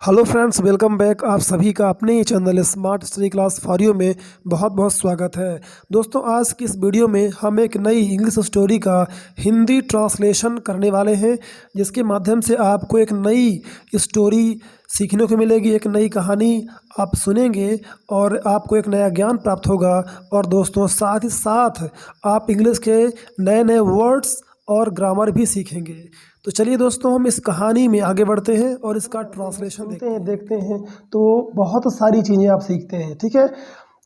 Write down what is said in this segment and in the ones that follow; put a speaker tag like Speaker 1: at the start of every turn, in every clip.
Speaker 1: Hello friends, welcome back. आप सभी का अपने ही channel smart study class for you में बहुत बहुत स्वागत है। दोस्तों, आज की इस वीडियो में हम एक नई इंग्लिश स्टोरी का हिंदी ट्रांसलेशन करने वाले हैं, जिसके माध्यम से आपको एक नई स्टोरी सीखने को मिलेगी, एक नई कहानी आप सुनेंगे और आपको एक नया ज्ञान प्राप्त होगा। और दोस्तों, साथ ही साथ आप इंग्लिश के नए नए वर्ड्स और ग्रामर भी सीखेंगे। तो चलिए दोस्तों, हम इस कहानी में आगे बढ़ते हैं और इसका ट्रांसलेशन देखते हैं। तो बहुत सारी चीज़ें आप सीखते हैं, ठीक है।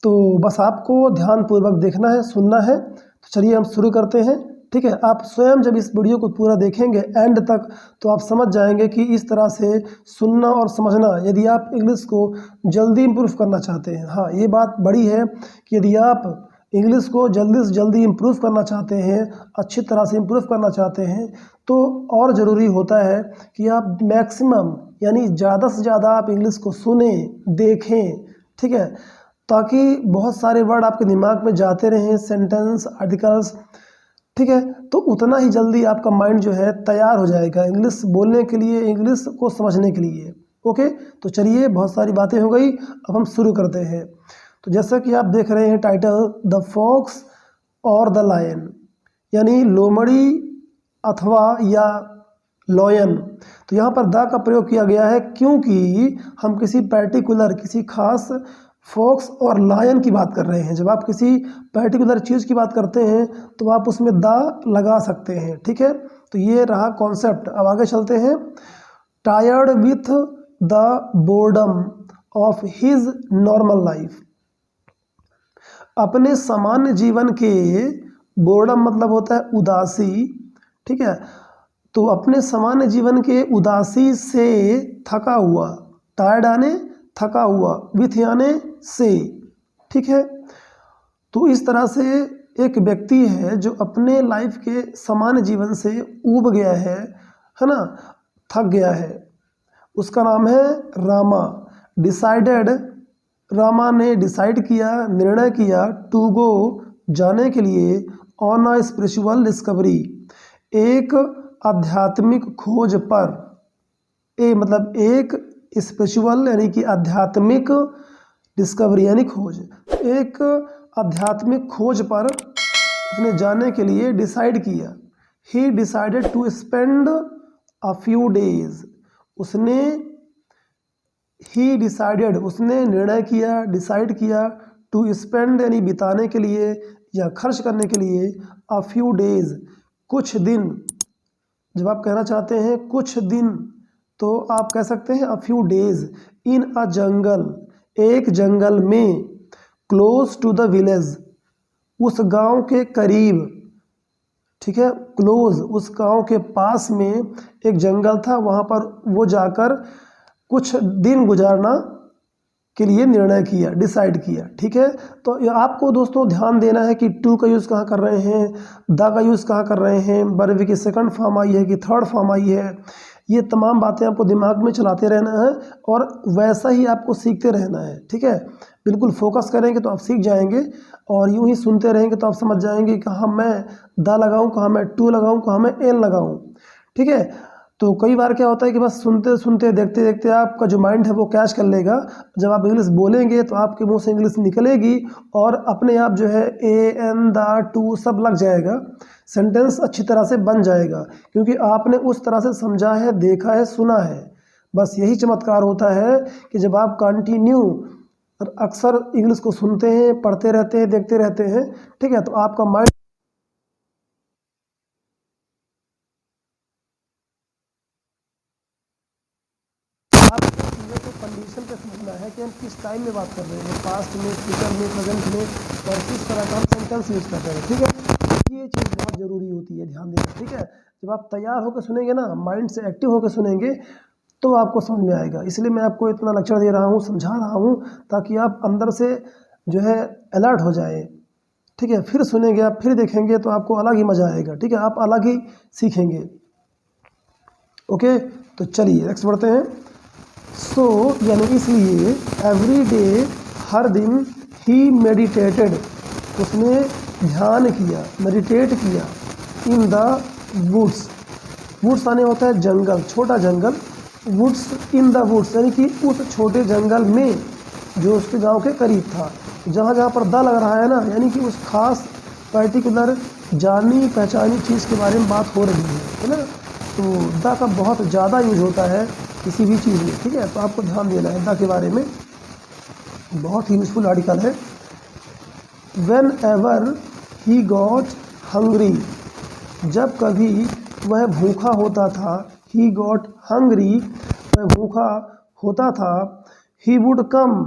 Speaker 1: तो बस आपको ध्यानपूर्वक देखना है, सुनना है। तो चलिए हम शुरू करते हैं, ठीक है। आप स्वयं जब इस वीडियो को पूरा देखेंगे एंड तक, तो आप समझ जाएंगे कि इस तरह से सुनना और समझना, यदि आप इंग्लिश को जल्दी इम्प्रूव करना चाहते हैं। हाँ, ये बात बड़ी है कि यदि आप इंग्लिश को जल्दी से जल्दी इम्प्रूव करना चाहते हैं, अच्छी तरह से इम्प्रूव करना चाहते हैं, तो और ज़रूरी होता है कि आप मैक्सिमम यानी ज़्यादा से ज़्यादा आप इंग्लिश को सुने, देखें, ठीक है, ताकि बहुत सारे वर्ड आपके दिमाग में जाते रहें, सेंटेंस, आर्टिकल्स, ठीक है। तो उतना ही जल्दी आपका माइंड जो है तैयार हो जाएगा इंग्लिश बोलने के लिए, इंग्लिश को समझने के लिए। ओके, तो चलिए, बहुत सारी बातें हो गई, अब हम शुरू करते हैं। तो जैसा कि आप देख रहे हैं टाइटल, द फॉक्स और द लायन, यानी लोमड़ी अथवा या लॉयन। तो यहाँ पर द का प्रयोग किया गया है क्योंकि हम किसी पर्टिकुलर, किसी खास फॉक्स और लायन की बात कर रहे हैं। जब आप किसी पर्टिकुलर चीज़ की बात करते हैं तो आप उसमें द लगा सकते हैं, ठीक है। तो ये रहा कॉन्सेप्ट। अब आगे चलते हैं। Tired with the boredom of his normal life, अपने सामान्य जीवन के, बोर्डम मतलब होता है उदासी, ठीक है। तो अपने सामान्य जीवन के उदासी से थका हुआ, टायर्ड यानी थका हुआ, विथ यानी से, ठीक है। तो इस तरह से एक व्यक्ति है जो अपने लाइफ के सामान्य जीवन से ऊब गया है ना, थक गया है। उसका नाम है रामा। डिसाइडेड, रामा ने डिसाइड किया, निर्णय किया, टू गो, जाने के लिए, ऑन अ स्पिरिचुअल डिस्कवरी, एक आध्यात्मिक खोज पर। ए मतलब एक, स्पिरिचुअल यानी कि आध्यात्मिक, डिस्कवरी यानी खोज, एक आध्यात्मिक खोज पर उसने जाने के लिए डिसाइड किया। He decided to spend a few days, उसने, ही डिसाइडेड उसने निर्णय किया, डिसाइड किया, टू स्पेंड यानी बिताने के लिए या खर्च करने के लिए, अ फ्यू डेज कुछ दिन। जब आप कहना चाहते हैं कुछ दिन, तो आप कह सकते हैं अ फ्यू डेज, इन अ जंगल, एक जंगल में, क्लोज टू द विलेज, उस गांव के करीब, ठीक है। क्लोज, उस गांव के पास में एक जंगल था, वहां पर वो जाकर कुछ दिन गुजारना के लिए निर्णय किया, डिसाइड किया, ठीक है। तो ये आपको दोस्तों ध्यान देना है कि टू का यूज़ कहाँ कर रहे हैं, द का यूज़ कहाँ कर रहे हैं, वर्ब की सेकंड फॉर्म आई है कि थर्ड फॉर्म आई है। ये तमाम बातें आपको दिमाग में चलाते रहना है और वैसा ही आपको सीखते रहना है, ठीक है। बिल्कुल फोकस करेंगे तो आप सीख जाएंगे, और यूं ही सुनते रहेंगे तो आप समझ जाएंगे कहाँ मैं द लगाऊं, कहाँ मैं टू लगाऊं, कहाँ मैं एन लगाऊं, ठीक है। तो कई बार क्या होता है कि बस सुनते सुनते, देखते देखते आपका जो माइंड है वो कैच कर लेगा। जब आप इंग्लिश बोलेंगे तो आपके मुंह से इंग्लिश निकलेगी और अपने आप जो है ए, एन, द, टू सब लग जाएगा, सेंटेंस अच्छी तरह से बन जाएगा, क्योंकि आपने उस तरह से समझा है, देखा है, सुना है। बस यही चमत्कार होता है कि जब आप कंटिन्यू अक्सर इंग्लिश को सुनते हैं, पढ़ते रहते हैं, देखते रहते हैं, ठीक है, तो आपका माइंड, आपको चीज़ों को कंडीशन पे समझना है कि हम किस टाइम में बात कर रहे हैं, पास्ट में, फ्यूचर में, प्रेजेंट में, और किस तरह का हम सेंटेंस यूज कर रहे हैं, ठीक है। ये चीज़ बहुत ज़रूरी होती है, ध्यान देना, ठीक है। जब आप तैयार होकर सुनेंगे ना, माइंड से एक्टिव होकर सुनेंगे, तो आपको समझ में आएगा। इसलिए मैं आपको इतना लेक्चर दे रहा हूँ, समझा रहा हूँ, ताकि आप अंदर से जो है अलर्ट हो जाए, ठीक है। फिर सुनेंगे आप, फिर देखेंगे तो आपको अलग ही मज़ा आएगा, ठीक है, आप अलग ही सीखेंगे। ओके, तो चलिए नेक्स्ट बढ़ते हैं। सो यानी इसलिए, एवरी डे, हर दिन, ही मेडिटेटेड, उसने ध्यान किया, मेडिटेट किया, इन द वुड्स, वुड्स आने होता है जंगल, छोटा जंगल, वुड्स इन द वुड्स, यानी कि उस छोटे जंगल में जो उसके गांव के करीब था। जहाँ जहाँ पर द लग रहा है ना, यानी कि उस खास पर्टिकुलर जानी पहचानी चीज़ के बारे में बात हो रही है ना। तो द का बहुत ज़्यादा यूज होता है किसी भी चीज़ में, ठीक है। तो आपको ध्यान देना है द के बारे में, बहुत ही यूजफुल आर्टिकल है। When ever he got hungry, जब कभी वह भूखा होता था, ही गॉट हंग्री, वह भूखा होता था, he would come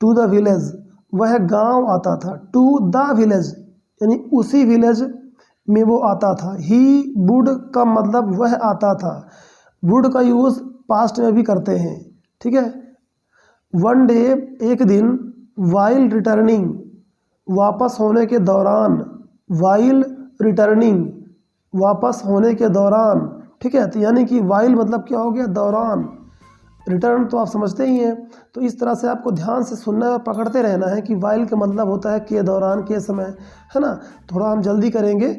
Speaker 1: to the village, वह गांव आता था, टू द विलेज यानी उसी विलेज में वो आता था। ही वुड कम मतलब वह आता था, वुड का यूज़ पास्ट में भी करते हैं, ठीक है। वन डे एक दिन, वाइल रिटर्निंग वापस होने के दौरान, वाइल रिटर्निंग वापस होने के दौरान, ठीक है। तो यानी कि वाइल मतलब क्या हो गया, दौरान, रिटर्न तो आप समझते ही हैं। तो इस तरह से आपको ध्यान से सुनना और पकड़ते रहना है कि वाइल का मतलब होता है के दौरान, के समय, है ना। थोड़ा हम जल्दी करेंगे,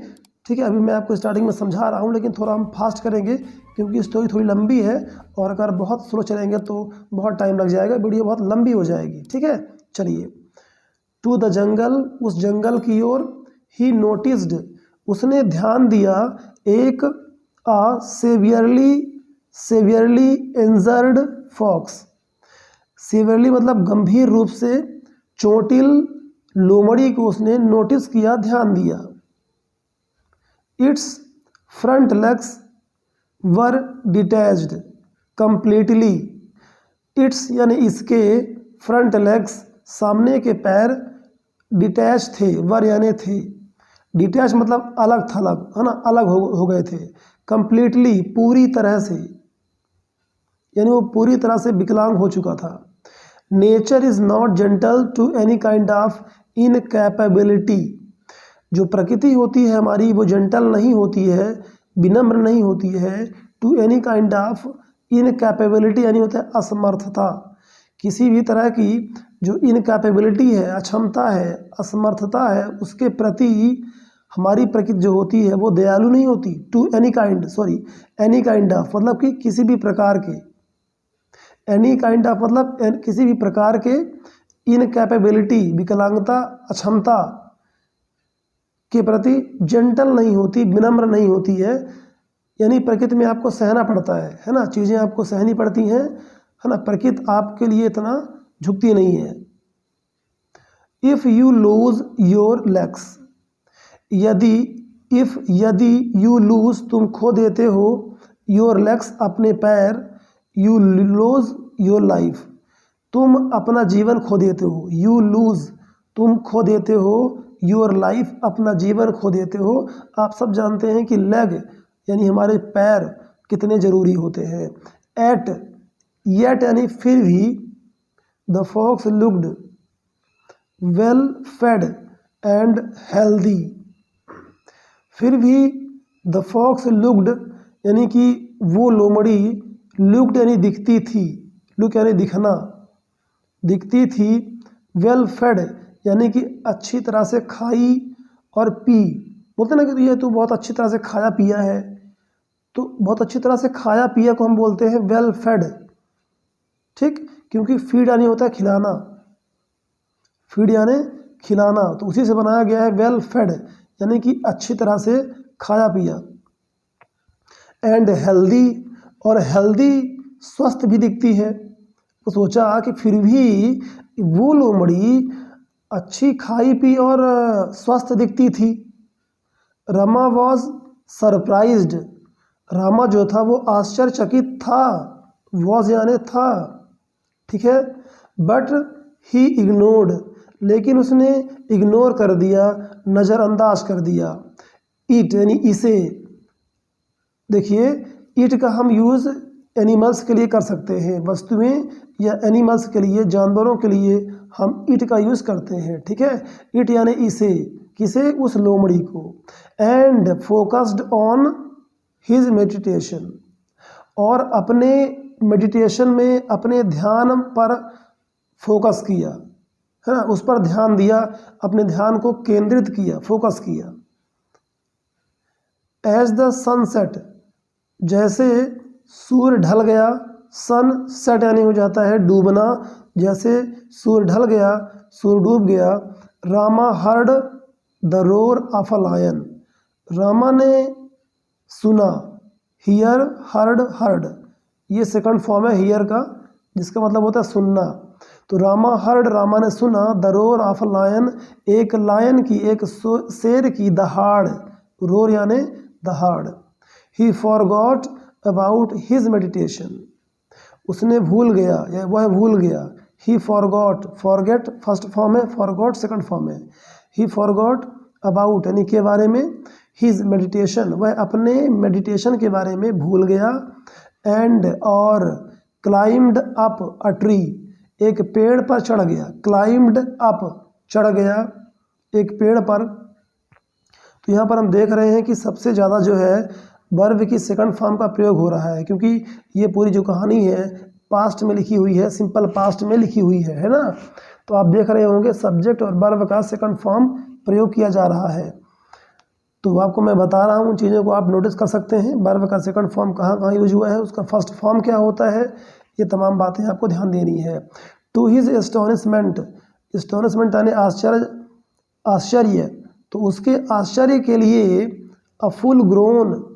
Speaker 1: ठीक है। अभी मैं आपको स्टार्टिंग में समझा रहा हूँ, लेकिन थोड़ा हम फास्ट करेंगे क्योंकि स्टोरी थोड़ी लंबी है, और अगर बहुत स्लो चलेंगे तो बहुत टाइम लग जाएगा, वीडियो बहुत लंबी हो जाएगी, ठीक है। चलिए, टू द जंगल, उस जंगल की ओर, ही नोटिस्ड, उसने ध्यान दिया, एक सेवियरली इंजर्ड फॉक्स, सीवियरली मतलब गंभीर रूप से चोटिल लोमड़ी को उसने नोटिस किया, ध्यान दिया। It's front legs were detached completely, it's यानी इसके, फ्रंट लेग्स सामने के पैर, डिटैच थे, वर यानी थे, डिटैच मतलब अलग थलग, है ना, अलग हो गए थे। कंप्लीटली पूरी तरह से, यानी वो पूरी तरह से विकलांग हो चुका था। Nature is not gentle to any kind of incapability, जो प्रकृति होती है हमारी वो जेंटल नहीं होती है, विनम्र नहीं होती है, to any kind of incapability यानी होता है असमर्थता, किसी भी तरह की जो इनकैपेबिलिटी है, अक्षमता है, असमर्थता है, उसके प्रति हमारी प्रकृति जो होती है वो दयालु नहीं होती। टू एनी काइंड ऑफ मतलब कि किसी भी प्रकार के, एनी काइंड ऑफ मतलब किसी भी प्रकार के, इनकैपेबिलिटी विकलांगता, अक्षमता के प्रति जेंटल नहीं होती, विनम्र नहीं होती है। यानी प्रकृति में आपको सहना पड़ता है ना, चीज़ें आपको सहनी पड़ती हैं, है ना। प्रकृति आपके लिए इतना झुकती नहीं है। If you lose your legs, यदि यू लूज तुम खो देते हो, योर लेग्स अपने पैर, यू लूज योर लाइफ तुम अपना जीवन खो देते हो, यू लूज तुम खो देते हो, योर लाइफ अपना जीवन खो देते हो। आप सब जानते हैं कि लेग यानी हमारे पैर कितने ज़रूरी होते हैं। येट यानी फिर भी, the fox looked well fed and healthy, फिर भी द फॉक्स लुक्ड यानी कि वो लोमड़ी, लुक्ड यानी दिखती थी, लुक यानी दिखना, दिखती थी, वेल फेड यानी कि अच्छी तरह से खाई और पी, बोलते ना कि ये तो बहुत अच्छी तरह से खाया पिया है, तो बहुत अच्छी तरह से खाया पिया को हम बोलते हैं वेल फेड, ठीक। क्योंकि फीड यानी होता है खिलाना, फीड यानी खिलाना, तो उसी से बनाया गया है वेल फेड यानी कि अच्छी तरह से खाया पिया। एंड हेल्दी, और हेल्दी स्वस्थ भी दिखती है। तो सोचा कि फिर भी वो लोमड़ी अच्छी खाई पी और स्वस्थ दिखती थी। रमा वॉज सरप्राइज्ड, रामा जो था वो आश्चर्यचकित था, वॉज यानी था, ठीक है। बट ही इग्नोर्ड, लेकिन उसने इग्नोर कर दिया, नज़रअंदाज कर दिया। इट यानी इसे, देखिए इट का हम यूज़ एनिमल्स के लिए कर सकते हैं, वस्तुएं या एनिमल्स के लिए, जानवरों के लिए हम इट का यूज़ करते हैं, ठीक है। इट यानी इसे, किसे, उस लोमड़ी को। And focused on his meditation, और अपने मेडिटेशन में, अपने ध्यान पर फोकस किया, है ना, उस पर ध्यान दिया, अपने ध्यान को केंद्रित किया, फोकस किया। एज द सनसेट, जैसे सूर्य ढल गया, सन सेट यानी हो जाता है डूबना, जैसे सूर्य ढल गया, सूर्य डूब गया। Rama heard the roar of a lion, Rama ने सुना, हियर हर्ड हर्ड, ये सेकंड फॉर्म है हियर का, जिसका मतलब होता है सुनना। तो रामा हर्ड, रामा ने सुना, the roar of a lion, एक लायन की, एक शेर की दहाड़, रोर यानी दहाड़। He forgot about his meditation, उसने भूल गया या वह भूल गया। He forgot, forget first form है, फॉरगॉट सेकंड फॉर्म है। ही फॉरगॉट अबाउट यानी के बारे में, हिज मेडिटेशन, वह अपने मेडिटेशन के बारे में भूल गया। एंड और क्लाइम्ड अप अ ट्री, एक पेड़ पर चढ़ गया, क्लाइम्ड अप चढ़ गया एक पेड़ पर। तो यहाँ पर हम देख रहे हैं कि सबसे ज़्यादा जो है वर्ब की सेकंड फॉर्म का प्रयोग हो रहा है, क्योंकि ये पूरी जो कहानी है पास्ट में लिखी हुई है, सिंपल पास्ट में लिखी हुई है ना। तो आप देख रहे होंगे सब्जेक्ट और वर्ब का सेकंड फॉर्म प्रयोग किया जा रहा है। तो आपको मैं बता रहा हूँ, चीज़ों को आप नोटिस कर सकते हैं, वर्ब का सेकंड फॉर्म कहाँ कहाँ यूज हुआ है, उसका फर्स्ट फॉर्म क्या होता है, ये तमाम बातें आपको ध्यान देनी है। टू हिज एस्टोनिशमेंट, एस्टोनिशमेंट यानी आश्चर्य, आश्चर्य, तो उसके आश्चर्य के लिए a full grown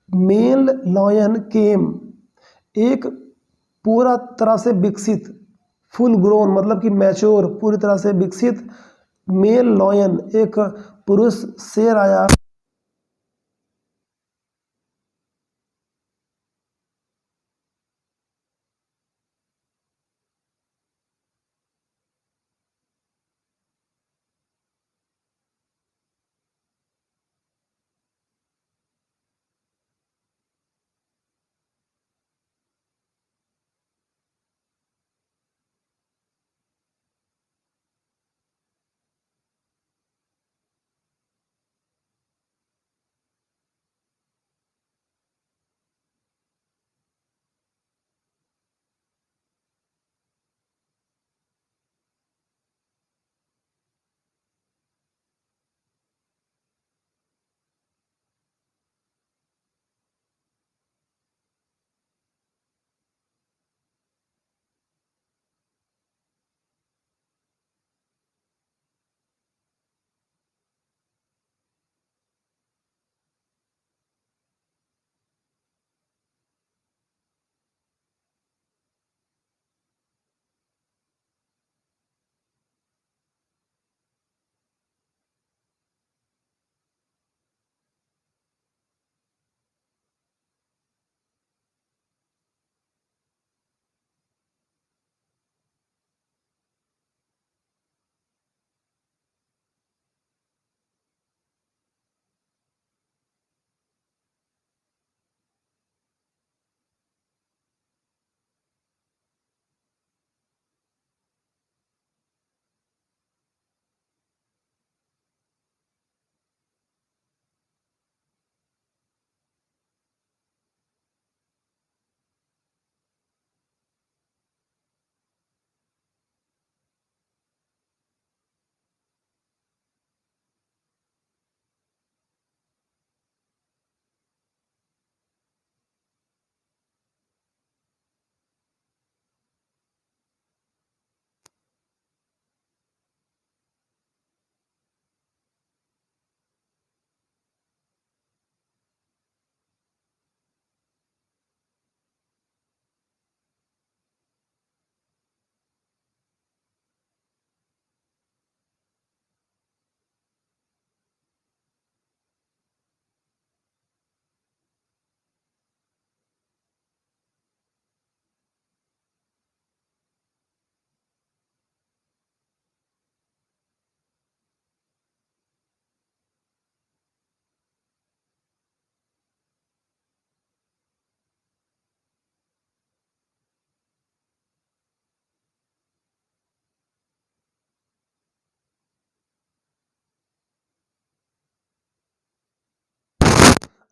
Speaker 1: male lion came, एक पूरा तरह से विकसित, फुल ग्रोन मतलब कि मैच्योर, पूरी तरह से विकसित, मेल लॉयन एक पुरुष शेर आया।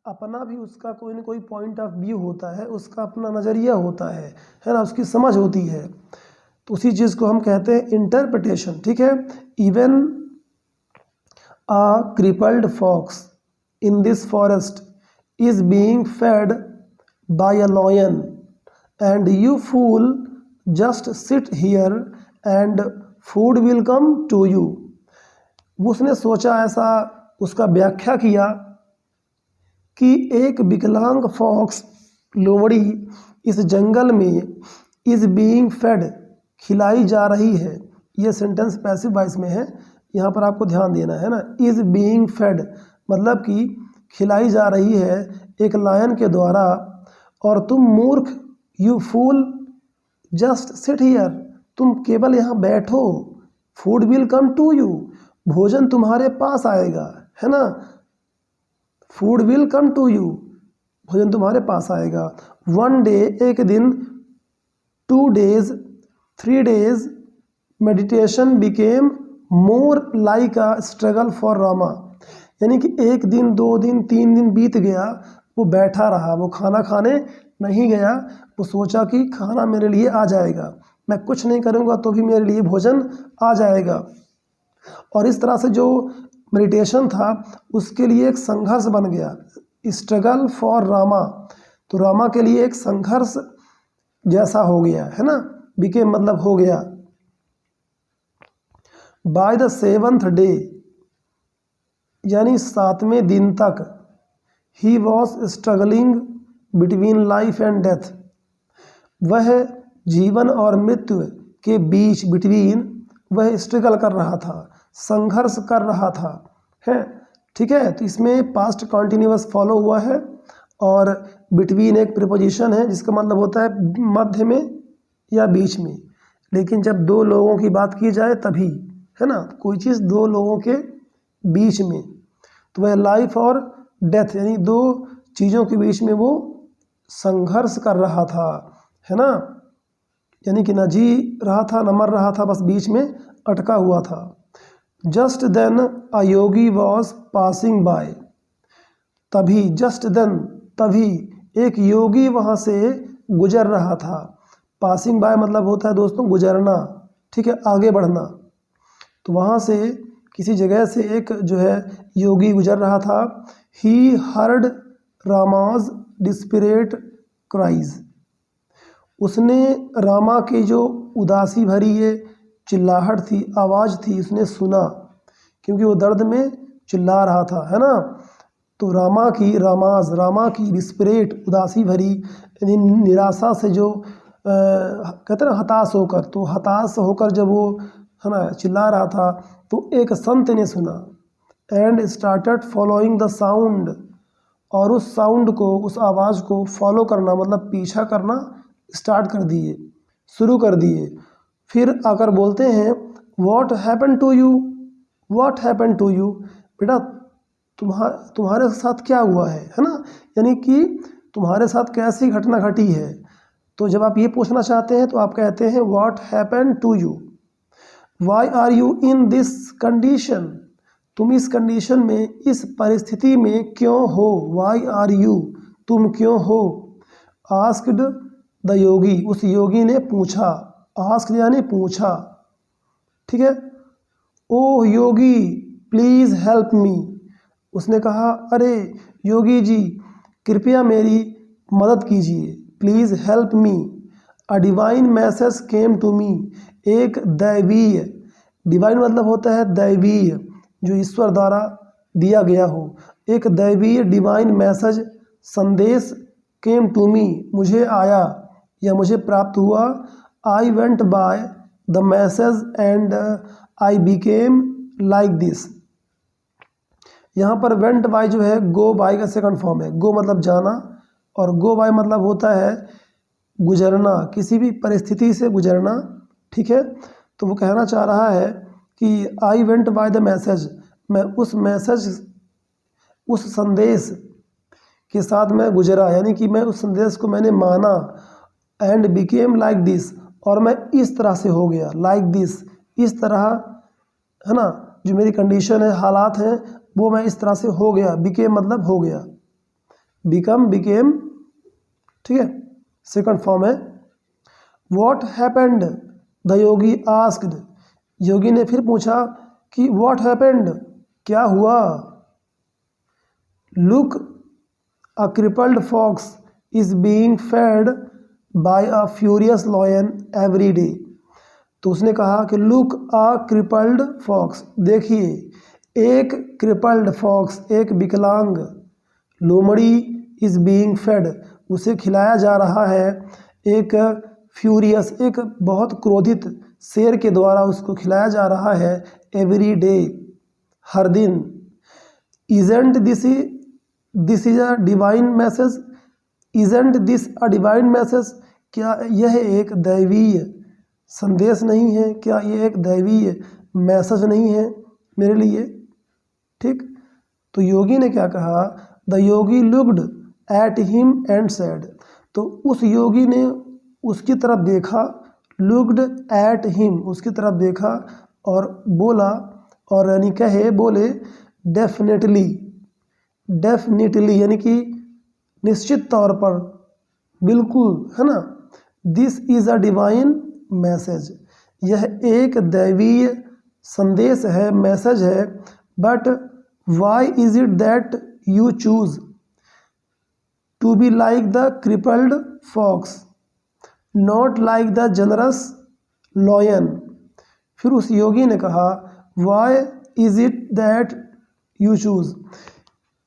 Speaker 1: अपना भी उसका कोई ना कोई पॉइंट ऑफ व्यू होता है, उसका अपना नज़रिया होता है ना, उसकी समझ होती है। तो उसी चीज़ को हम कहते हैं इंटरप्रिटेशन, ठीक है। Even a crippled fox in this forest is being fed by a lion, and you fool, just sit here and food will come to you. उसने सोचा ऐसा, उसका व्याख्या किया कि एक विकलांग फॉक्स, लोमड़ी, इस जंगल में इज बीइंग फेड, खिलाई जा रही है। ये सेंटेंस पैसिव वॉइस में है, यहाँ पर आपको ध्यान देना है ना। इज बीइंग फेड मतलब कि खिलाई जा रही है एक लायन के द्वारा, और तुम मूर्ख, you fool, just sit here, तुम केवल यहाँ बैठो, food will come to you, भोजन तुम्हारे पास आएगा, है ना। Food will come to you, भोजन तुम्हारे पास आएगा। वन डे, एक दिन, 2 days, 3 days, meditation became more like a struggle for Rama, यानी कि 1 दिन, 2 दिन, 3 दिन बीत गया, वो बैठा रहा, वो खाना खाने नहीं गया। वो सोचा कि खाना मेरे लिए आ जाएगा, मैं कुछ नहीं करूँगा तो भी मेरे लिए भोजन आ जाएगा। और इस तरह से जो मेडिटेशन था उसके लिए एक संघर्ष बन गया, स्ट्रगल फॉर रामा, तो रामा के लिए एक संघर्ष जैसा हो गया, है ना। बिकेम मतलब हो गया। बाय द 7th day, यानी 7वें दिन तक, he was struggling between life and death, वह जीवन और मृत्यु के बीच, बिटवीन, वह स्ट्रगल कर रहा था, संघर्ष कर रहा था, है, ठीक है। तो इसमें पास्ट कॉन्टिन्यूअस फॉलो हुआ है, और बिटवीन एक प्रीपोजिशन है जिसका मतलब होता है मध्य में या बीच में, लेकिन जब 2 लोगों की बात की जाए तभी, है ना, कोई चीज़ 2 लोगों के बीच में, तो वह लाइफ और डेथ यानी 2 चीज़ों के बीच में वो संघर्ष कर रहा था, है ना, यानी कि न जी रहा था न मर रहा था, बस बीच में अटका हुआ था। Just then a yogi was passing by, तभी, जस्ट देन तभी, एक योगी वहाँ से गुजर रहा था। पासिंग बाय मतलब होता है दोस्तों गुजरना, ठीक है, आगे बढ़ना। तो वहाँ से किसी जगह से एक जो है योगी गुजर रहा था। He heard Rama's desperate cries, उसने रामा की जो उदासी भरी ये चिल्लाहट थी, आवाज़ थी, उसने सुना, क्योंकि वो दर्द में चिल्ला रहा था, है ना। तो रामा की डिस्परेट, उदासी भरी, यानी निराशा से जो कहते हैं ना हताश होकर, तो हताश होकर जब वो, है ना, चिल्ला रहा था, तो एक संत ने सुना। And started following the sound, और उस साउंड को, उस आवाज़ को फॉलो करना मतलब पीछा करना स्टार्ट कर दिए, शुरू कर दिए। फिर आकर बोलते हैं what happen to you, what happen to you, बेटा तुम्हारे साथ क्या हुआ है ना, यानी कि तुम्हारे साथ कैसी घटना घटी है। तो जब आप ये पूछना चाहते हैं तो आप कहते हैं what happen to you, why are you in this condition, तुम इस कंडीशन में, इस परिस्थिति में क्यों हो। वाई आर यू, तुम क्यों हो। आस्क्ड द योगी, उस योगी ने पूछा, आस्क्ड यानी पूछा, ठीक है। ओह योगी प्लीज़ हेल्प मी, उसने कहा अरे योगी जी कृपया मेरी मदद कीजिए, please help me. A divine message came to me, एक दैवीय, डिवाइन मतलब होता है दैवीय, जो ईश्वर द्वारा दिया गया हो, एक दैवीय डिवाइन मैसेज, संदेश, केम टू मी, मुझे आया या मुझे प्राप्त हुआ। I went by the message and I became like this. यहाँ पर वेंट बाय जो है गो बाय का सेकंड फॉर्म है। गो मतलब जाना और गो बाय मतलब होता है गुजरना, किसी भी परिस्थिति से गुजरना, ठीक है। तो वो कहना चाह रहा है कि I went by the message, मैं उस मैसेज, उस संदेश के साथ मैं गुजरा, यानी कि मैं उस संदेश को मैंने माना। एंड बिकेम लाइक दिस, और मैं इस तरह से हो गया, लाइक दिस, इस तरह, है ना, जो मेरी कंडीशन है, हालात हैं, वो मैं इस तरह से हो गया। बिकेम मतलब हो गया, बिकम, बिकेम, ठीक है, सेकंड फॉर्म है। What happened the yogi asked, yogi ने फिर पूछा कि व्हाट हैपेंड, क्या हुआ। Look a crippled fox is being fed by a furious lion every day. तो उसने कहा कि लुक अ क्रिपल्ड फॉक्स, देखिए एक क्रिपल्ड फॉक्स, एक विकलांग लोमड़ी, इज बीइंग फेड, उसे खिलाया जा रहा है, एक फ्यूरियस, एक बहुत क्रोधित शेर के द्वारा उसको खिलाया जा रहा है, एवरी डे, हर दिन। Isn't this is a divine message, isn't this a divine message, क्या यह एक दैवीय संदेश नहीं है, क्या ये एक दैवीय मैसेज नहीं है मेरे लिए। ठीक, तो योगी ने क्या कहा, the Yogi looked at him and said, तो उस योगी ने उसकी तरफ देखा, लुक्ड एट हिम, उसकी तरफ देखा और बोला, और यानी कहे बोले, डेफिनेटली, डेफिनेटली यानी कि निश्चित तौर पर, बिल्कुल, है ना, this is a divine message, यह एक दैवीय संदेश है, मैसेज है, but why is it that you choose to be like the crippled fox not like the generous lion. फिर उस योगी ने कहा, why is it that you choose,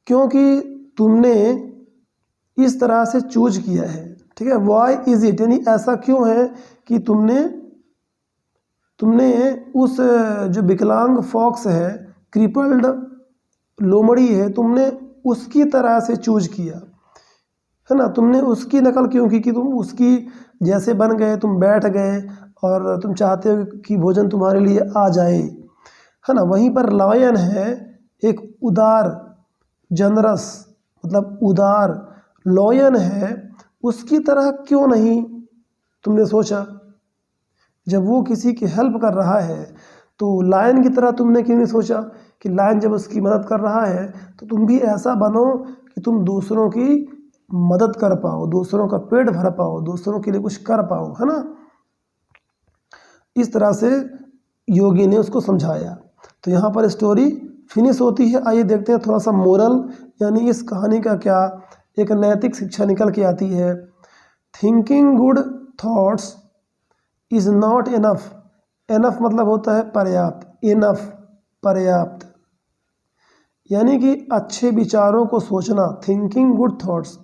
Speaker 1: क्योंकि तुमने इस तरह से चूज किया है। ठीक है, वाई इज इट यानी ऐसा क्यों है कि तुमने उस जो विकलांग फॉक्स है, क्रिपल्ड लोमड़ी है, तुमने उसकी तरह से चूज किया, है ना, तुमने उसकी नकल क्यों की कि तुम उसकी जैसे बन गए, तुम बैठ गए और तुम चाहते हो कि भोजन तुम्हारे लिए आ जाए, है ना। वहीं पर लॉयन है एक उदार, जनरस मतलब उदार लॉयन है, उसकी तरह क्यों नहीं तुमने सोचा। जब वो किसी की हेल्प कर रहा है तो लायन की तरह तुमने क्यों नहीं सोचा कि लायन जब उसकी मदद कर रहा है तो तुम भी ऐसा बनो कि तुम दूसरों की मदद कर पाओ, दूसरों का पेट भर पाओ, दूसरों के लिए कुछ कर पाओ, है ना। इस तरह से योगी ने उसको समझाया। तो यहाँ पर स्टोरी फिनिश होती है। आइए देखते हैं थोड़ा सा मोरल, यानी इस कहानी का क्या एक नैतिक शिक्षा निकल के आती है। Thinking good thoughts is not enough, enough मतलब होता है पर्याप्त, इनफ पर्याप्त, यानी कि अच्छे विचारों को सोचना, थिंकिंग गुड थॉट्स,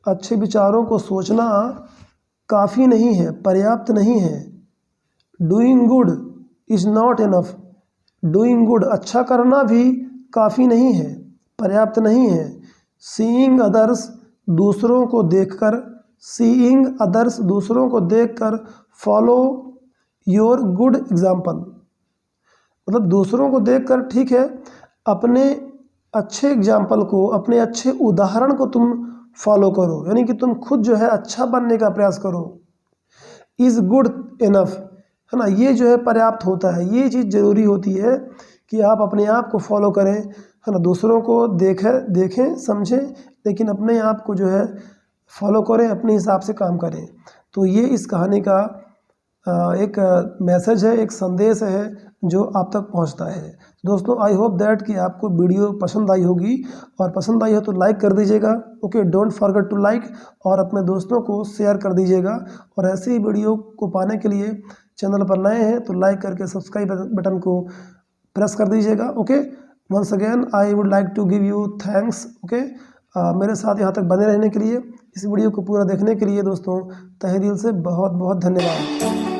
Speaker 1: अच्छे विचारों को सोचना काफ़ी नहीं है, पर्याप्त नहीं है। Doing good is not enough, doing good अच्छा करना भी काफ़ी नहीं है, पर्याप्त नहीं है। सीइंग अदर्स दूसरों को देखकर, सीइंग अदर्स दूसरों को देखकर, फॉलो योर गुड एग्जाम्पल मतलब दूसरों को देखकर, ठीक है, अपने अच्छे एग्जाम्पल को, अपने अच्छे उदाहरण को तुम फॉलो करो, यानी कि तुम खुद जो है अच्छा बनने का प्रयास करो। इज़ गुड इनफ, है ना, ये जो है पर्याप्त होता है, ये चीज़ ज़रूरी होती है कि आप अपने आप को फॉलो करें, है ना, दूसरों को देखें समझें, लेकिन अपने आप को जो है फॉलो करें, अपने हिसाब से काम करें। तो ये इस कहानी का एक मैसेज है, एक संदेश है जो आप तक पहुंचता है। दोस्तों, आई होप दैट कि आपको वीडियो पसंद आई होगी, और पसंद आई हो तो लाइक कर दीजिएगा। Okay, don't forget to like, और अपने दोस्तों को शेयर कर दीजिएगा। और ऐसे ही वीडियो को पाने के लिए चैनल पर नए हैं तो लाइक करके सब्सक्राइब बटन को प्रेस कर दीजिएगा। Okay, once again I would like to give you thanks. Okay, मेरे साथ यहाँ तक बने रहने के लिए, इस वीडियो को पूरा देखने के लिए दोस्तों तहे दिल से बहुत बहुत धन्यवाद।